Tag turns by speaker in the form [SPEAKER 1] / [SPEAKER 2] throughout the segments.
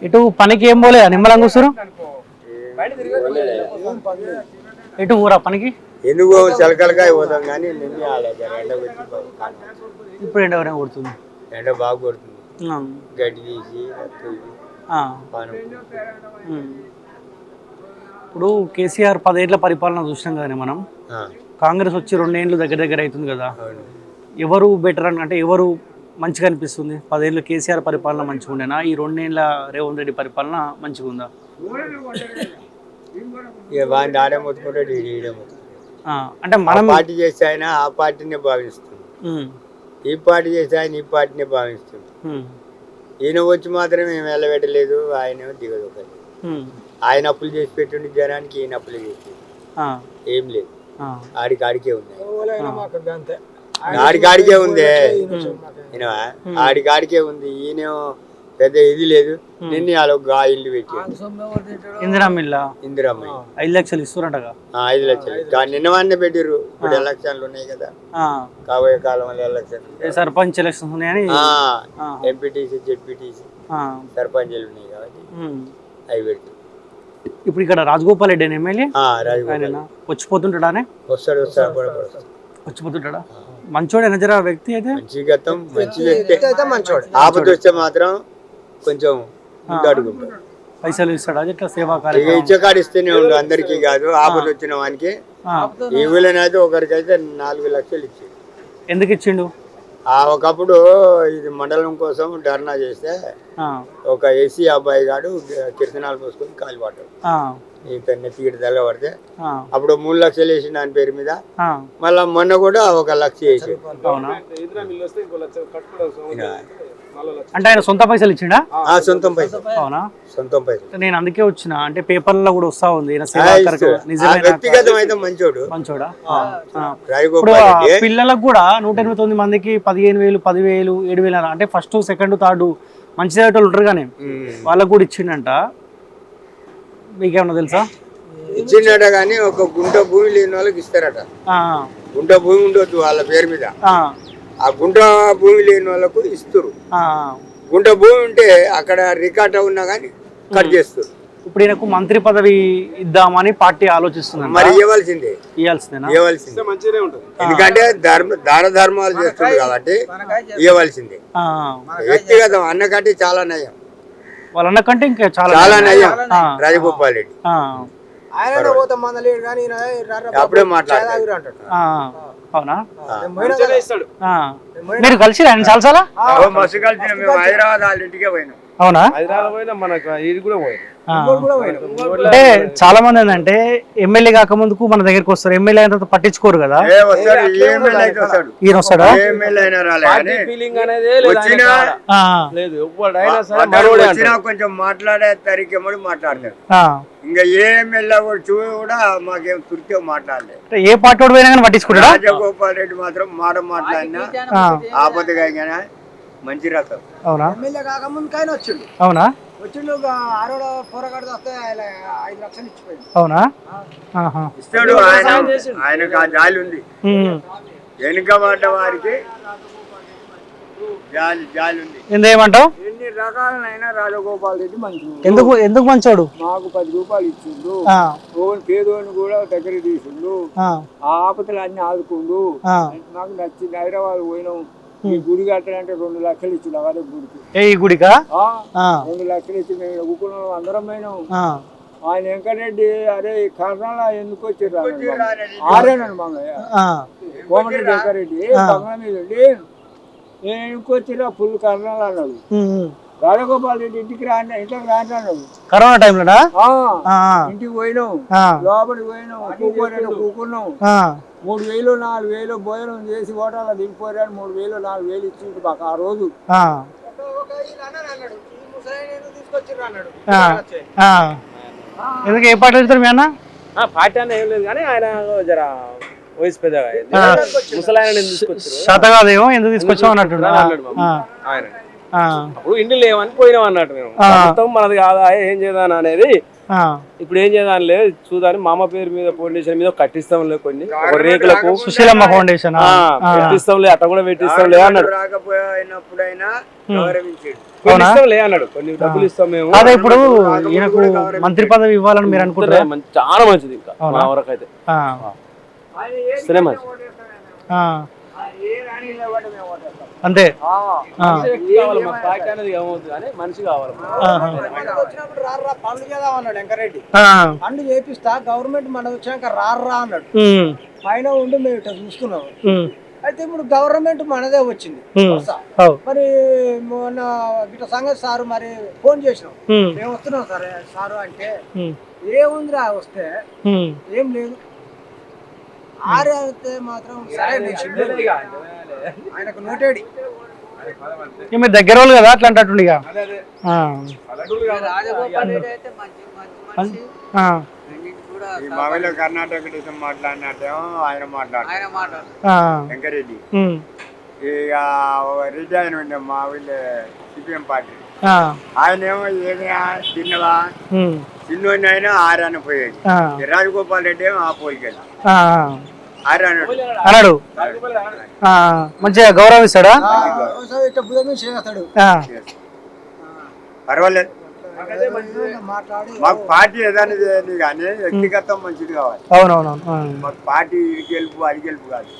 [SPEAKER 1] ఇటు పనికి ఏం పోలేదా నిమ్మలం కూర్చురు ఇటు ఊరా పనికి
[SPEAKER 2] ఎందుకు చలకలకాయ పోతాం కానీ
[SPEAKER 1] ఇప్పుడు ఎండ ఎవరైనా కొడుతుంది
[SPEAKER 2] ఎండ బాగా కొడుతుంది గడ్డి తీసి
[SPEAKER 1] ఇప్పుడు కేసీఆర్ 10 ఏళ్ల పరిపాలన చూసినాం కదా మనం. కాంగ్రెస్ వచ్చి 2 ఏళ్ళు దగ్గర అవుతుంది కదా. ఎవరు బెటర్ అంటే ఎవరు మంచిగా అనిపిస్తుంది? 10 ఏళ్ళు కేసీఆర్ పరిపాలన మంచిగా ఉండేనా, ఈ 2 ఏళ్ళ రేవంత్ రెడ్డి పరిపాలన మంచిగా ఉందా?
[SPEAKER 2] అంటే మనం పార్టీ చేస్తే ఆయన ఆ పార్టీనే భావిస్తుంది, ఈ పార్టీ చేస్తే ఆయన ఈ పార్టీనే భావిస్తుంది. ఈయన వచ్చి మాత్రం మేము వెళ్ళబెట్టలేదు, ఆయన దిగదు. ఆయన అప్పులు చేసి పెట్టండి జనానికి, ఈయన అప్పులు చేసి ఏం లేదు. ఆడికాడికే ఉంది, ఆడికాడికే ఉంది, ఆడికాడికే ఉంది. ఈయన పెద్ద ఇది లేదు. నిన్న ఆ ఇల్లు పెట్టి
[SPEAKER 1] ఇందిరమ్మ 5 లక్షలు ఇస్తున్నారట.
[SPEAKER 2] 5 లక్షలు నిన్న వాడినే పెట్టిర్రు. ఇప్పుడు ఎలక్షన్లు ఉన్నాయి కదా, కాబోయే కాలంలో ఎలక్షన్
[SPEAKER 1] సర్పంచ్ ఎలక్షన్స్ ఉన్నాయని
[SPEAKER 2] ఎంపీటీసీ జెడ్పీటీసీ సర్పంచ్లు ఉన్నాయి కాబట్టి అవి పెట్టి.
[SPEAKER 1] ఇప్పుడు ఇక్కడ రాజగోపాల్ రెడ్డి అని ఎమ్మెల్యే వచ్చిపోతుంటాడా?
[SPEAKER 2] వస్తాడు
[SPEAKER 1] వచ్చిపోతుంటాడా? మంచోడేనా జర వ్యక్తి? అయితే
[SPEAKER 2] మంచి గతం, మంచి వ్యక్తి. ఆపద వస్తే మాత్రం కొంచెం ముందడుగుంటాడు.
[SPEAKER 1] పైసలు ఇస్తాడా? ఇట్లా సేవా కార్యక్రమం
[SPEAKER 2] ఇచ్చే కాడు ఇస్తేనే ఉండు, అందరికి కాదు. ఆపద వచ్చిన వానికి ఈ ఊళ్ళోనైతే ఒకరికైతే 4 లక్షలు ఇచ్చిండు.
[SPEAKER 1] ఎందుకు ఇచ్చిండు?
[SPEAKER 2] ఒకప్పుడు ఇది మండలం కోసం ధర్నా చేస్తే ఒక ఎస్సీ అబ్బాయి గాడు కిరసనాలు పోసుకొని కాలిపడ్డాడు. ఈ పెన్న తీగడి తెల్ల పడితే అప్పుడు 3 లక్షలు వేసి దాని పేరు మీద. మళ్ళా మొన్న కూడా 1 లక్ష వేసి.
[SPEAKER 1] అంటే ఆయన సొంత పైసలు ఇచ్చిండా?
[SPEAKER 2] సొంతం పైసలు.
[SPEAKER 1] అవునా?
[SPEAKER 2] సొంతం పైసలు.
[SPEAKER 1] నేను అందుకే వచ్చిన, అంటే పేపర్లలో కూడా వస్తా ఉంది
[SPEAKER 2] వ్యక్తిగతం అయితే
[SPEAKER 1] మంచోడా. పిల్లలకు కూడా 189 మందికి 15,000 10,000 7,000 అంటే ఫస్ట్ సెకండ్ థర్డ్ మంచి చదివేటోళ్ళు ఉంటారు కానీ వాళ్ళకు కూడా ఇచ్చిండంట. మీకేమన్నా తెలుసా?
[SPEAKER 2] ఇచ్చిండట కానీ ఒక గుంట భూమి లేని వాళ్ళకి ఇస్తారట. గుంట భూమి ఉండొద్దు వాళ్ళ పేరు మీద, ఆ గుంట భూమి లేని వాళ్ళకు ఇస్తారు. గుంట భూమి ఉంటే అక్కడ రికార్డ్ ఉన్నా కానీ కట్ చేస్తారు.
[SPEAKER 1] ఇప్పుడు ఈయనకు మంత్రి పదవి ఇద్దామని పార్టీ ఆలోచిస్తుంది.
[SPEAKER 2] మరి ఇవ్వాల్సిందే, ఎందుకంటే దాన ధర్మాలు చేస్తుంది కాబట్టి ఇవ్వాల్సిందే. వ్యక్తిగతం అన్నకంటే చాలా నయం,
[SPEAKER 1] వాళ్ళ అన్నకంటే ఇంకా
[SPEAKER 2] చాలా నయం రాజగోపాల్ రెడ్డి. అప్పుడే మాట్లాడారు.
[SPEAKER 1] అవునా? మీరు కలిసి చాలా
[SPEAKER 2] మస్తు కలిసి మేము హైదరాబాద్ వాళ్ళ ఇంటికే పోయినాం.
[SPEAKER 1] అవునా? అంటే చాలా మంది ఏంటంటే ఎమ్మెల్యే కాకముందుకు మన దగ్గరికి వస్తారు, ఎమ్మెల్యే అయిన తర్వాత పట్టించుకోరు కదా. ఈయన వస్తాడా?
[SPEAKER 2] కొంచెం మాట్లాడే తరికెమ్మడి మాట్లాడతాడు. ఇంకా ఏ ఎమ్మెల్యే కూడా మాకేం తుర్కే మాట్లాడలేదు.
[SPEAKER 1] ఏ పార్టీ వాడు పోయినా కానీ పట్టించుకుంటాడా?
[SPEAKER 2] రాజగోపాల్ రెడ్డి మాత్రం మాట్లాడినా ఆపదగా మంచి రకం.
[SPEAKER 1] అవునా?
[SPEAKER 3] ఎమ్మెల్యే కాకముందుకైనా వచ్చిండు.
[SPEAKER 1] అవునా?
[SPEAKER 3] వచ్చిండు. ఆరోడ పోరగాడు వస్తే 5 లక్షలు ఇచ్చిపోయింది.
[SPEAKER 1] అవునా?
[SPEAKER 2] ఇస్తాడు ఆయనకు. ఆ జాలి ఉంది, వెనుక పడ్డ వారికి జాలి ఉంది.
[SPEAKER 1] ఏమంటావు?
[SPEAKER 3] ఎన్ని రకాలైనా రాజగోపాల్ రెడ్డి మంచి.
[SPEAKER 1] ఎందుకు మంచోడు?
[SPEAKER 3] మాకు 10 రూపాయలు ఇచ్చిండు, పేదోని కూడా దగ్గర తీసిండు, ఆపదలు అన్ని ఆదుకుండు. నాకు నచ్చింది. హైదరాబాద్ పోయినాం, ఈ గుడి కట్టాలంటే 2 లక్షలు ఇచ్చిండు. అదే గుడికి.
[SPEAKER 1] ఈ గుడికా
[SPEAKER 3] 2 లక్షలు ఇచ్చి మేము ఊకున్నాం, అందరం పోయినాం. ఆయన వెంకటరెడ్డి అరే కర్ణాల ఎందుకు వచ్చారు ఆరేనండి మంగయ్య కోమటిరెడ్డి వెంకరెడ్డి బంగ్లా మీద ఉండి నేను ఎందుకు వచ్చిరా ఫుల్ కర్ణాలు అన్నాడు. రాజగోపాల్ రెడ్డి ఇంటికి రాండి, ఇంట్లోకి రాండి అన్నాడు.
[SPEAKER 1] కరోనా టైంలో
[SPEAKER 3] ఇంటికి పోయినాం, లోపలికి పోయినాం, కూకున్నాం. 3,000 4,000 భోజనం చేసి హోటల్లో దిగిపోయాడు. 3,000 4,000 ఇచ్చిండు మాకు ఆ రోజు.
[SPEAKER 1] ఎందుకు ఏ పార్టీ వెళ్తారు మీ అన్న?
[SPEAKER 4] పార్టీ అన్న ఏం లేదు కానీ ఆయన జర వయసు పెద్దగా ముసలాయన
[SPEAKER 1] శతకాదేమో ఎందుకు తీసుకొచ్చావు అన్నట్టు
[SPEAKER 4] ఆయన. అప్పుడు ఇంటి లేవని పోయినాం అన్నట్టు. మేము మొత్తం మనది కాదా ఏం చేద్దాం అనేది. ఇప్పుడు ఏం చేద్దాం లేదు చూద్దాని మామ పేరు మీద ఫౌండేషన్ మీద కట్టిస్తాం లేదు, కొన్ని రేకులకు
[SPEAKER 1] సుశీలమ్మ ఫౌండేషన్
[SPEAKER 4] పెట్టిస్తాం లేదు, అట్లా కూడా పెట్టిస్తాం లేదు అన్నాడు. కొన్ని ఇస్తాం లే అన్నాడు, కొన్ని డబ్బులు ఇస్తాం మేము.
[SPEAKER 1] అదే ఇప్పుడు ఈయనకు మంత్రి పదవి ఇవ్వాలని మీరు అనుకుంటారా?
[SPEAKER 4] చాలా మంచిది, ఇంకా మా వరకు అయితే ఇస్తేనే మంచిది.
[SPEAKER 1] అంతే
[SPEAKER 4] పార్టీ అనేది ఏమవుతుంది కానీ మనిషి కావాలి.
[SPEAKER 3] పనులు చేద్దాం అన్నాడు వెంకరెడ్డి, పనులు చేపిస్తా గవర్నమెంట్ మనకు వచ్చాక రారా అన్నాడు. పైన ఉండి మేము ఇట్లా చూస్తున్నాము. అయితే ఇప్పుడు గవర్నమెంట్ మనదే వచ్చింది. మరి మొన్న ఇట్లా సంగతి సారు మరి ఫోన్ చేసినాం, మేము వస్తున్నాం సరే సారు అంటే ఏముందిరా వస్తే ఏం లేదు. ఆరే అయితే మాత్రం సరే ఆయనకు నోటేడి
[SPEAKER 1] మీరు దగ్గర వాళ్ళు కదా అట్లా అంటట్టుండి.
[SPEAKER 2] మామూలు కర్ణాటక దేశం మాట్లాడినట్టేమో ఆయన మాట్లాడారు వెంకరెడ్డి. ఇక రెడ్డి ఆయన ఉండే మా వీళ్ళు సిపిఎం పార్టీ, ఆయన ఏమో ఏమి చిన్నవా చిన్నోడిని అయినా ఆరాన పోయేది. రాజగోపాల్ రెడ్డి ఏమో ఆ పోలికెళ్ళి
[SPEAKER 1] అన్నాడు. మంచిగా గౌరవిస్తాడా?
[SPEAKER 2] పర్వాలేదు, మాకు పార్టీ ఏదైనా చేయండి కానీ వ్యక్తిగతం మంచిది కావాలి.
[SPEAKER 1] అవునవునవును,
[SPEAKER 2] మాకు పార్టీ ఇది గెలుపు అది గెలుపు కాదు,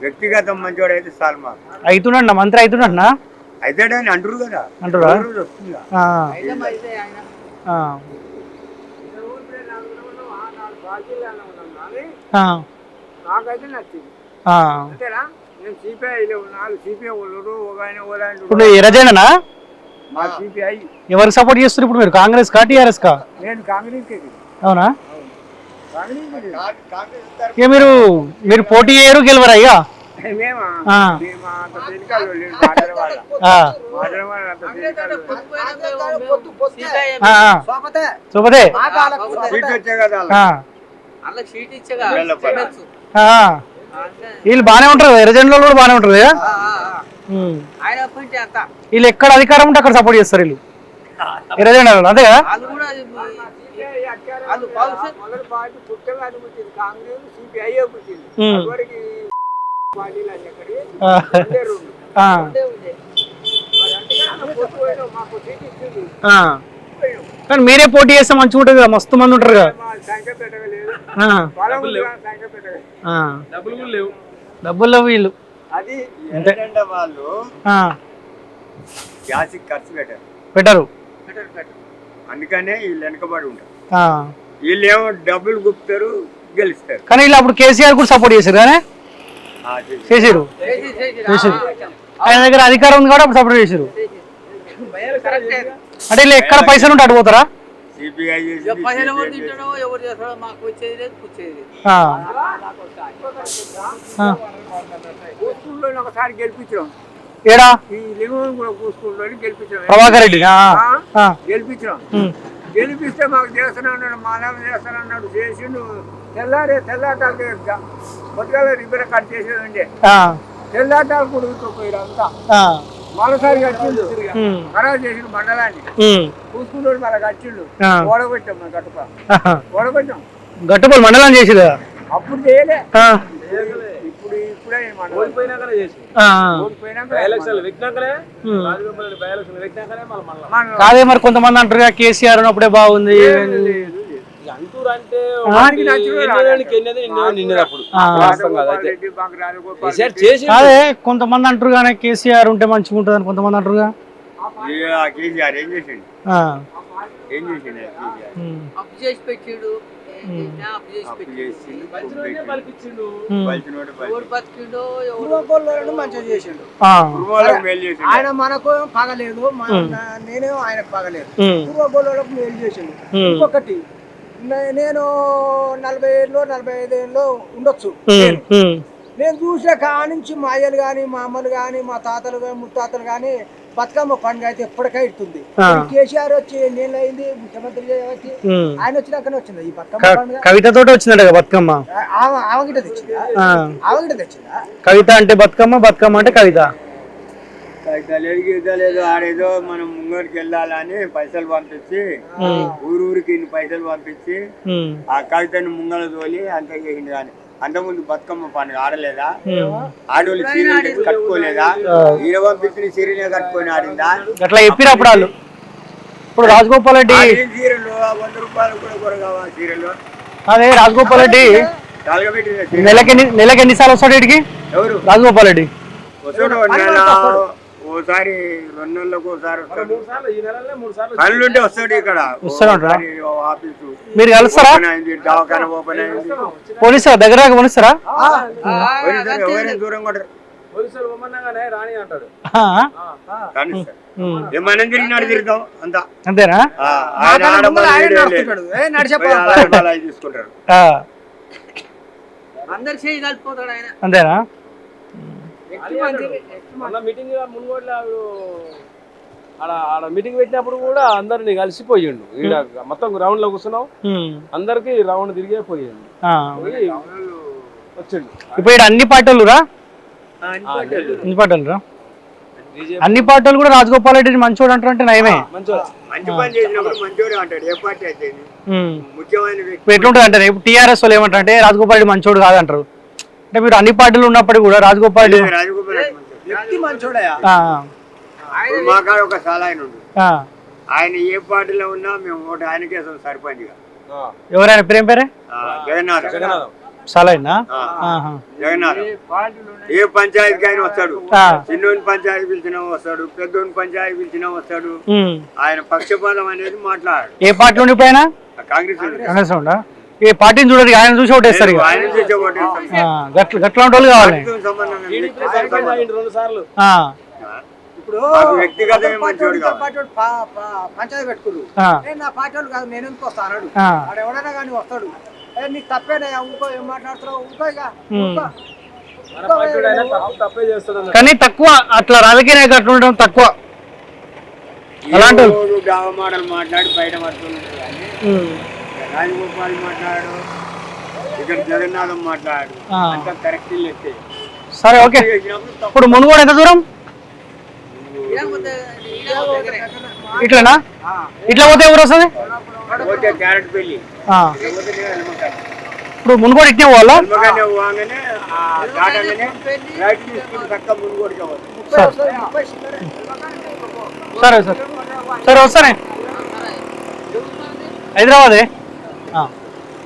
[SPEAKER 2] వ్యక్తిగతం మంచివాడు అయితే చాలు. మాకు
[SPEAKER 1] అవుతున్నా మంత్రి అవుతున్నా
[SPEAKER 2] అయితేడని అంటారు కదా,
[SPEAKER 1] అంటారా?
[SPEAKER 3] నాకైతే నచ్చింది. అంతేనా? నేను సిపిఐలో ఉన్నాను, సిపిఐ వాళ్ళు
[SPEAKER 1] ఇప్పుడు ఎర్రజెండనా?
[SPEAKER 3] మా సిపిఐ.
[SPEAKER 1] ఎవరికి సపోర్ట్ చేస్తారు ఇప్పుడు మీరు? కాంగ్రెస్ కా టీఆర్ఎస్ కా?
[SPEAKER 3] నేను కాంగ్రెస్.
[SPEAKER 1] అవునా? ఇక మీరు పోటీ చేయరు గెలవరా? ఇక వీళ్ళు బానే ఉంటారు, ఎర్రజెండలో కూడా బానే ఉంటారు. వీళ్ళు ఎక్కడ అధికారం ఉంటే అక్కడ సపోర్ట్ చేస్తారు వీళ్ళు ఎర్రజెండాలో, అంతే కదా? కానీ మీరే పోటీ చేస్తే మంచిగా ఉంటుంది కదా, మస్తు మంది ఉంటారు కదా. డబ్బులు లేవు వీళ్ళు.
[SPEAKER 2] వాళ్ళు గ్యాస్కి ఖర్చు
[SPEAKER 1] పెట్టరు,
[SPEAKER 2] అందుకనే వీళ్ళు వెనకబడి ఉంటారు. వీళ్ళు ఏమో డబ్బులు గుప్తారు, గెలుస్తారు.
[SPEAKER 1] కానీ వీళ్ళు అప్పుడు కేసీఆర్ కూడా సపోర్ట్ చేశారు కానీ చేసారు. ఆయన దగ్గర అధికారం ఉంది కాబట్టి అప్పుడు సపోర్ట్ చేశారు. అంటే వీళ్ళు ఎక్కడ పైసలు ఉంటే అటు పోతారా?
[SPEAKER 2] సిపిఐ ఒకసారి గెలిపించాం.
[SPEAKER 1] ఏడా? ప్రభాకర్ రెడ్డి
[SPEAKER 3] గెలిపించాం. గెలిపిస్తే మాకు చేస్తున్నాడు, మానవ చేస్తానన్నాడు, చేసిండు. తెల్లాటాలకి పొద్దుగాల రిబ్బర్ కట్ చేసేదండి, తెల్లాటాలు కుడుకుపోయారు అంతా. మరోసారి కట్టిండు, ఖరాబ్ చేసిండు మండలాన్ని. చూసుకుంటూ మళ్ళీ కట్టిండు, ఓడగొట్టాం. మన ఓడగొట్టాం,
[SPEAKER 1] గట్టుపల్లి మండలం చేసిరు.
[SPEAKER 3] అప్పుడు చేయలే,
[SPEAKER 1] కాదే మరి కొంతమంది అంటారు కేసీఆర్ ఉన్నప్పుడే బాగుంది. అదే కొంతమంది అంటారు కానీ కేసీఆర్ ఉంటే మంచిగా ఉంటుంది అని కొంతమంది అంటారు.
[SPEAKER 3] ఆయన మనకు పగలేదు, నేనేమో ఆయనకు పగలేదు. పూర్వగోళ్ళకు మేలు చేసిండు. ఇంకొకటి, నేను 40 ఏళ్ళు 45 ఏళ్ళు ఉండొచ్చు. నేను చూసే కానించి మా అయ్యలు గాని, మా అమ్మలు గాని, మా తాతలు గాని, ముత్తాతలు గాని బతుకమ్మ పండుగ అయితే ఎప్పటికై ఇస్తుంది. కేసీఆర్ వచ్చి నేను అయింది ముఖ్యమంత్రి వచ్చి, ఆయన వచ్చినాకనే వచ్చింది ఈ బతుకమ్మ పండుగ.
[SPEAKER 1] కవితతో వచ్చిందట బతుకమ్మ.
[SPEAKER 3] ఆవగిట తెచ్చిందా? ఆవగిట తెచ్చిందా?
[SPEAKER 1] కవిత అంటే బతుకమ్మ, బతుకమ్మ అంటే కవిత.
[SPEAKER 2] లేదు ఆడేదో మనం ముంగడికి వెళ్ళాలని పైసలు పంపించి, ఊరికి ఇన్ని పైసలు పంపించి ఆ కవితని ముంగల తోలి అంతే చేసింది. కానీ అంతకుముందు బతుకమ్మ పండుగ ఆడలేదా? ఆడోళ్ళు చీరలు కట్టుకోలేదా? ఈయన పంపించిన చీరలే కట్టుకొని ఆడిందా?
[SPEAKER 1] అట్లా చెప్పిన అప్పుడు వాళ్ళు. ఇప్పుడు రాజగోపాల్ రెడ్డి
[SPEAKER 2] చీరలు 100 రూపాయలు కూడా కొరగావా చీరలు?
[SPEAKER 1] అదే రాజగోపాల్ రెడ్డి నెలకి ఎన్నిసార్లు వస్తాడు వీడికి? ఎవరు? రాజగోపాల్ రెడ్డి
[SPEAKER 2] వస్తాడు. ఓసారి 2 నెలలకు ఒకసారి వస్తాడు. పనులుంటే వస్తాడు ఇక్కడ. ఆఫీసు
[SPEAKER 1] మీరు కలుస్తారా?
[SPEAKER 2] దవాఖాన ఓపెన్ అయింది.
[SPEAKER 1] పోలీసురా దగ్గర పోలీస్తారా?
[SPEAKER 2] ఎవరైనా దూరం కొట్టరు. మనం తిరిగినాడు తిరుగుతాం అంతా.
[SPEAKER 1] అంతేనా?
[SPEAKER 2] తీసుకుంటారు.
[SPEAKER 1] అంతేనా?
[SPEAKER 4] మీటింగ్ మున్గోడ్లో ఆడ మీటింగ్ పెట్టినప్పుడు కూడా అందరిని కలిసిపోయిండు. ఈడ మొత్తం గ్రౌండ్ లో కూర్చున్నాం, అందరికి రౌండ్ తిరిగే పోయిండు. వచ్చిండు.
[SPEAKER 1] ఇప్పుడు ఇక్కడ అన్ని పార్టీలు రా, అన్ని పార్టీలు కూడా రాజగోపాల్ రెడ్డిని మంచోడు అంటారంటే నయమే. ఎట్లుంటది అంటే ఇప్పుడు టీఆర్ఎస్ వాళ్ళు ఏమంటారు అంటే రాజగోపాల్ రెడ్డి మంచోడు కాదంటారు. అంటే మీరు అన్ని పార్టీలు ఉన్నప్పుడు కూడా రాజగోపాల్ రెడ్డి
[SPEAKER 2] ఒక సాల ఆయన ఏ పార్టీలో ఉన్నా మేము ఓటు ఆయనకే సర్పంచ్.
[SPEAKER 1] ఎవరైనా పేరే
[SPEAKER 2] జగన్నాథ్
[SPEAKER 1] సాలైనా
[SPEAKER 2] జగన్నాథ్ ఏ పంచాయతీకి ఆయన వస్తాడు. చిన్నోని పంచాయతీ పిలిచినా వస్తాడు, పెద్దోని పంచాయతీ పిలిచినా వస్తాడు. ఆయన పక్షపాతం అనేది మాట్లాడాడు.
[SPEAKER 1] ఏ పార్టీ ఉండి ఇప్పుడు ఆయన?
[SPEAKER 2] కాంగ్రెస్
[SPEAKER 1] ఉండా? ఏ పార్టీని చూడరు, ఆయన చూసి ఓటేస్తారు. గట్లాంటి వాళ్ళు కావాలి.
[SPEAKER 3] ఇప్పుడు
[SPEAKER 2] వ్యక్తిగతమే మంచోడు
[SPEAKER 3] పంచాయతీ పెట్టుకున్నారు, నా పార్టీ వాళ్ళు కాదు నేను ఎందుకు వస్తా అన్నాడు. వాడు ఎవడైనా కానీ వస్తాడు, నీకు తప్పేనా ఇంకో ఏం మాట్లాడుతున్నావు ఇంకో
[SPEAKER 1] కానీ తక్కువ అట్లా రాజకీయ నాయకులు ఉండడం తక్కువ. అలాంటి
[SPEAKER 2] మాటలు మాట్లాడి బయట పడుతున్నాడు. రాజగోపాల్ మాట్లాడు, ఇక్కడ జగన్నాథం మాట్లాడు, అంతా కరెక్ట్.
[SPEAKER 1] సరే ఓకే. ఇప్పుడు మునుగోడు ఎంత దూరం? ఇట్లనా? ఇట్లా పోతే ఎవరు వస్తుంది?
[SPEAKER 2] క్యారెట్ పెళ్లి.
[SPEAKER 1] ఇప్పుడు మునుగోడు ఇట్నే పోవాలా? సరే సరే సరే వస్తానే హైదరాబాదే.